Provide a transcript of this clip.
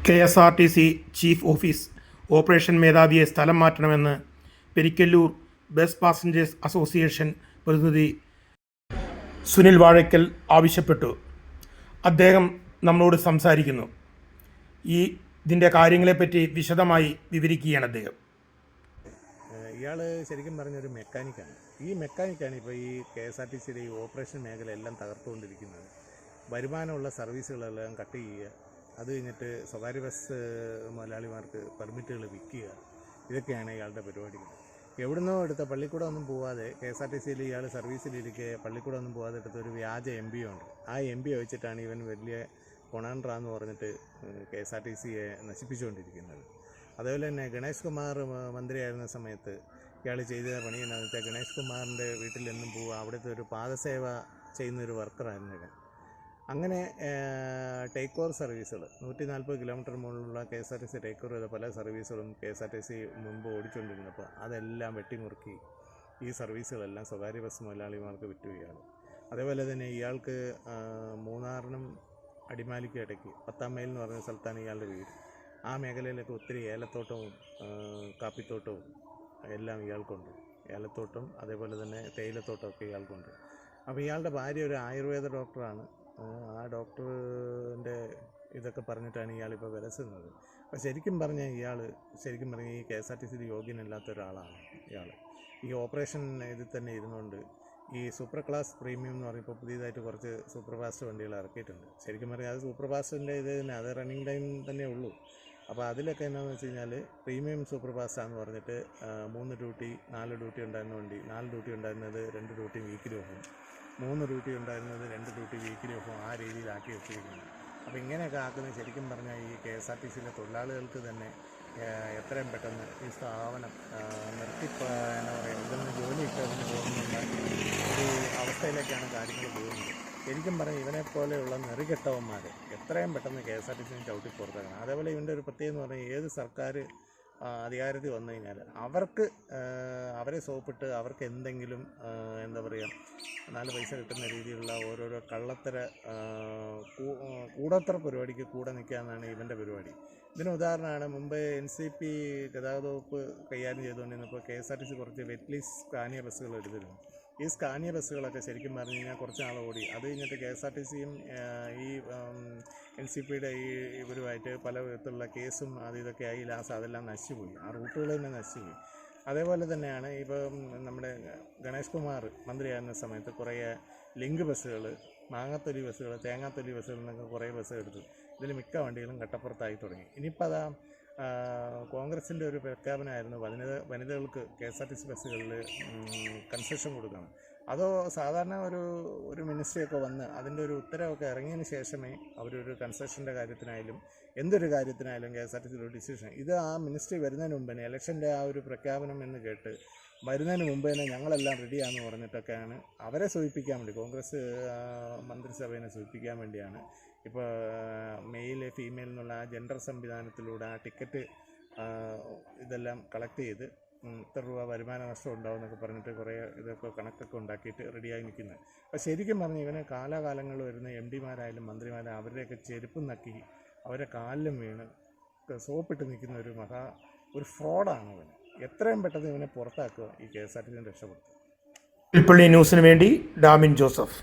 KSRTC chief office operation മേധാവിയെ സ്ഥലം മാറ്റണമെന്ന് Perikkallur bus passengers association പ്രതിനിധി സുനിൽ വാഴയ്ക്കൽ ആവശ്യപ്പെട്ടു. അദ്ദേഹം നമ്മളോട് സംസാരിക്കുന്നു. ഇതിൻ്റെ കാര്യങ്ങളെപ്പറ്റി വിശദമായി വിവരിക്കുകയാണ് അദ്ദേഹം. ഇയാൾ ശരിക്കും പറഞ്ഞൊരു മെക്കാനിക്കാണ്. ഈ മെക്കാനിക്കാണ് ഇപ്പോൾ ഈ KSRTCയുടെ ഈ ഓപ്പറേഷൻ മേഖല എല്ലാം തകർത്തുകൊണ്ടിരിക്കുന്നത്. വരുമാനമുള്ള സർവീസുകളെല്ലാം കട്ട് ചെയ്യുക, അത് കഴിഞ്ഞിട്ട് സ്വകാര്യ ബസ് മുതലാളിമാർക്ക് പെർമിറ്റുകൾ വിൽക്കുക, ഇതൊക്കെയാണ് ഇയാളുടെ പരിപാടികൾ. എവിടുന്നോ എടുത്ത പള്ളിക്കൂടമൊന്നും പോവാതെ KSRTCയിൽ ഇയാൾ സർവീസിലിരിക്കെ പള്ളിക്കൂടമൊന്നും പോവാതെ എടുത്ത ഒരു വ്യാജ MB ഉണ്ട്. ആ MB വെച്ചിട്ടാണ് ഇവൻ വലിയ കൊണാൻഡ്രാന്ന് പറഞ്ഞിട്ട് KSRTCയെ നശിപ്പിച്ചുകൊണ്ടിരിക്കുന്നത്. അതുപോലെ തന്നെ ഗണേഷ് കുമാർ മന്ത്രിയായിരുന്ന സമയത്ത് ഇയാൾ ചെയ്ത പണി എന്താണെന്ന് വെച്ചാൽ, ഗണേഷ് കുമാറിൻ്റെ വീട്ടിലെന്നും പോവുക, അവിടുത്തെ ഒരു പാദസേവ ചെയ്യുന്നൊരു വർക്കറായിരുന്നു ഇവൻ. അങ്ങനെ ടേക്ക് ഓവർ സർവീസുകൾ 140 കിലോമീറ്റർ മുകളിലുള്ള KSRTC ടേക്ക് ഓവർ ചെയ്ത പല സർവീസുകളും KSRTC മുമ്പ് ഓടിച്ചുകൊണ്ടിരുന്നപ്പോൾ അതെല്ലാം വെട്ടിമുറുക്കി ഈ സർവീസുകളെല്ലാം സ്വകാര്യ ബസ് മുതലാളിമാർക്ക് വിറ്റുകയാണ്. അതേപോലെ തന്നെ ഇയാൾക്ക് മൂന്നാറിനും അടിമാലിക്കും ഇടയ്ക്ക് 10 മൈൽ എന്ന് പറയുന്ന സ്ഥലത്താണ് ഇയാളുടെ വീട്. ആ മേഖലയിലൊക്കെ ഒത്തിരി ഏലത്തോട്ടവും കാപ്പിത്തോട്ടവും എല്ലാം ഇയാൾക്കുണ്ട്. ഏലത്തോട്ടം അതേപോലെ തന്നെ തേയിലത്തോട്ടമൊക്കെ ഇയാൾക്കുണ്ട്. അപ്പോൾ ഇയാളുടെ ഭാര്യ ഒരു ആയുർവേദ ഡോക്ടറാണ്. ആ ഡോക്ടറിൻ്റെ ഇതൊക്കെ പറഞ്ഞിട്ടാണ് ഇയാളിപ്പോൾ വിലസുന്നത്. അപ്പോൾ ശരിക്കും പറഞ്ഞാൽ ഈ KSRTCയിൽ യോഗ്യനല്ലാത്ത ഒരാളാണ് ഇയാൾ. ഈ ഓപ്പറേഷൻ ഇതിൽ തന്നെ ഇരുന്നുകൊണ്ട് ഈ സൂപ്പർ ക്ലാസ് പ്രീമിയം എന്ന് പറയുമ്പോൾ പുതിയതായിട്ട് കുറച്ച് സൂപ്പർ ഫാസ്റ്റ് വണ്ടികൾ ഇറക്കിയിട്ടുണ്ട്. ശരിക്കും പറഞ്ഞാൽ അത് സൂപ്പർ ഫാസ്റ്റിൻ്റെ ഇത് തന്നെ, അത് റണ്ണിങ് ടൈം തന്നെ ഉള്ളൂ. അപ്പോൾ അതിലൊക്കെ എന്താണെന്ന് വെച്ച് കഴിഞ്ഞാൽ പ്രീമിയം സൂപ്പർ ഫാസ്റ്റാണെന്ന് പറഞ്ഞിട്ട് 3 ഡ്യൂട്ടി 4 ഡ്യൂട്ടി ഉണ്ടായിരുന്ന വണ്ടി 4 ഡ്യൂട്ടി ഉണ്ടായിരുന്നത് 2 ഡ്യൂട്ടി വീക്കിലി ഓഫും, 3 ഡ്യൂട്ടി ഉണ്ടായിരുന്നത് 2 ഡ്യൂട്ടി വീക്കിലി ഓഫും, ആ രീതിയിലാക്കി വെച്ചിരിക്കുന്നത്. അപ്പോൾ ഇങ്ങനെയൊക്കെ ആക്കുന്നത് ശരിക്കും പറഞ്ഞാൽ ഈ KSRTCയിലെ തൊഴിലാളികൾക്ക് തന്നെ എത്രയും പെട്ടെന്ന് ഈ സ്ഥാപനം നിർത്തി എന്താ പറയുക, ഇതൊന്ന് ജോലി ഇട്ടതിന് പോകുന്നുള്ള ഒരു അവസ്ഥയിലേക്കാണ് കാര്യങ്ങൾ പോകുന്നത്. ശരിക്കും പറഞ്ഞാൽ ഇവനെപ്പോലെയുള്ള നെറികെട്ടവന്മാർ എത്രയും പെട്ടെന്ന് KSRTCനെ ചവിട്ടി പുറത്താക്കണം. അതേപോലെ ഇവൻ്റെ ഒരു പ്രത്യേകത എന്ന് പറഞ്ഞാൽ, ഏത് സർക്കാർ അധികാരത്തിൽ വന്നു കഴിഞ്ഞാൽ അവരെ സോപ്പിട്ട് അവർക്ക് എന്തെങ്കിലും എന്താ പറയുക 4 പൈസ കിട്ടുന്ന രീതിയിലുള്ള ഓരോരോ കള്ളത്തര കൂടത്തര പരിപാടിക്ക് കൂടെ നിൽക്കുക എന്നാണ് ഇവൻ്റെ പരിപാടി. ഇതിന് ഉദാഹരണമാണ്, മുമ്പ് NCP ഗതാഗത വകുപ്പ് കൈകാര്യം ചെയ്തുകൊണ്ടിരുന്നപ്പോൾ KSRTC കുറച്ച് വെറ്റ്ലീസ് സ്കാനിയ ബസ്സുകൾ എടുത്തിരുന്നു. ഈ സ്കാനിയ ബസ്സുകളൊക്കെ ശരിക്കും പറഞ്ഞു കഴിഞ്ഞാൽ കുറച്ച് നാൾ ഓടി. അത് കഴിഞ്ഞിട്ട് KSRTCയും ഈ NCPയുടെ ഇവരുമായിട്ട് പല വിധത്തിലുള്ള കേസും അത് ഇതൊക്കെ ആയി ലാസ്റ്റ് അതെല്ലാം നശിച്ചുപോയി. ആ റൂട്ടുകൾ തന്നെ നശിച്ചുപോയി. അതേപോലെ തന്നെയാണ് ഇപ്പം നമ്മുടെ ഗണേഷ് കുമാർ മന്ത്രിയായിരുന്ന സമയത്ത് കുറേ ലിങ്ക് ബസ്സുകൾ, മാങ്ങാത്തൊലി ബസ്സുകൾ, തേങ്ങാത്തൊലി ബസ്സുകൾ എന്നൊക്കെ കുറേ ബസ് എടുത്തു. ഇതിൽ മിക്ക വണ്ടികളും കട്ടപ്പുറത്തായി തുടങ്ങി. ഇനിയിപ്പോൾ അതാ കോൺഗ്രസിൻ്റെ ഒരു പ്രഖ്യാപനമായിരുന്നു, വനിതകൾക്ക് KSRTC ബസ്സുകളിൽ കൺസെഷൻ കൊടുക്കണം. അതോ സാധാരണ ഒരു മിനിസ്ട്രിയൊക്കെ വന്ന് അതിൻ്റെ ഒരു ഉത്തരവൊക്കെ ഇറങ്ങിയതിന് ശേഷമേ അവരൊരു കൺസെഷൻ്റെ കാര്യത്തിനായാലും എന്തൊരു കാര്യത്തിനായാലും KSRTCയിൽ ഒരു ഡിസിഷൻ, ഇത് ആ മിനിസ്ട്രി വരുന്നതിന് മുമ്പ് തന്നെ, ഇലക്ഷൻ്റെ ആ ഒരു പ്രഖ്യാപനം എന്ന് കേട്ട് വരുന്നതിന് മുമ്പ് തന്നെ ഞങ്ങളെല്ലാം റെഡിയാണെന്ന് പറഞ്ഞിട്ടൊക്കെയാണ് അവരെ സൂചിപ്പിക്കാൻ വേണ്ടി, കോൺഗ്രസ് മന്ത്രിസഭയെ സൂചിപ്പിക്കാൻ വേണ്ടിയാണ് ഇപ്പോൾ മെയിൽ ഫീമെയിൽ എന്നുള്ള ആ ജെൻഡർ സംവിധാനത്തിലൂടെ ആ ടിക്കറ്റ് ഇതെല്ലാം കളക്ട് ചെയ്ത് ഇത്ര രൂപ വരുമാന നഷ്ടം ഉണ്ടാവും എന്നൊക്കെ പറഞ്ഞിട്ട് കുറേ ഇതൊക്കെ കണക്കൊക്കെ ഉണ്ടാക്കിയിട്ട് റെഡിയായി നിൽക്കുന്നത്. അപ്പോൾ ശരിക്കും പറഞ്ഞ് ഇവന് കാലാകാലങ്ങളിൽ വരുന്ന MDമാരായാലും മന്ത്രിമാരായാലും അവരുടെയൊക്കെ ചെരുപ്പും നക്കി അവരെ കാലിലും വീണ് സോപ്പിട്ട് നിൽക്കുന്ന ഒരു ഫ്രോഡാണ് ഇവന്. എത്രയും പെട്ടെന്ന് ഇവനെ പുറത്താക്കുക, ഈ KSRTCനെ രക്ഷപ്പെടുത്തുക. ന്യൂസിന് വേണ്ടി ഡാമിൻ ജോസഫ്.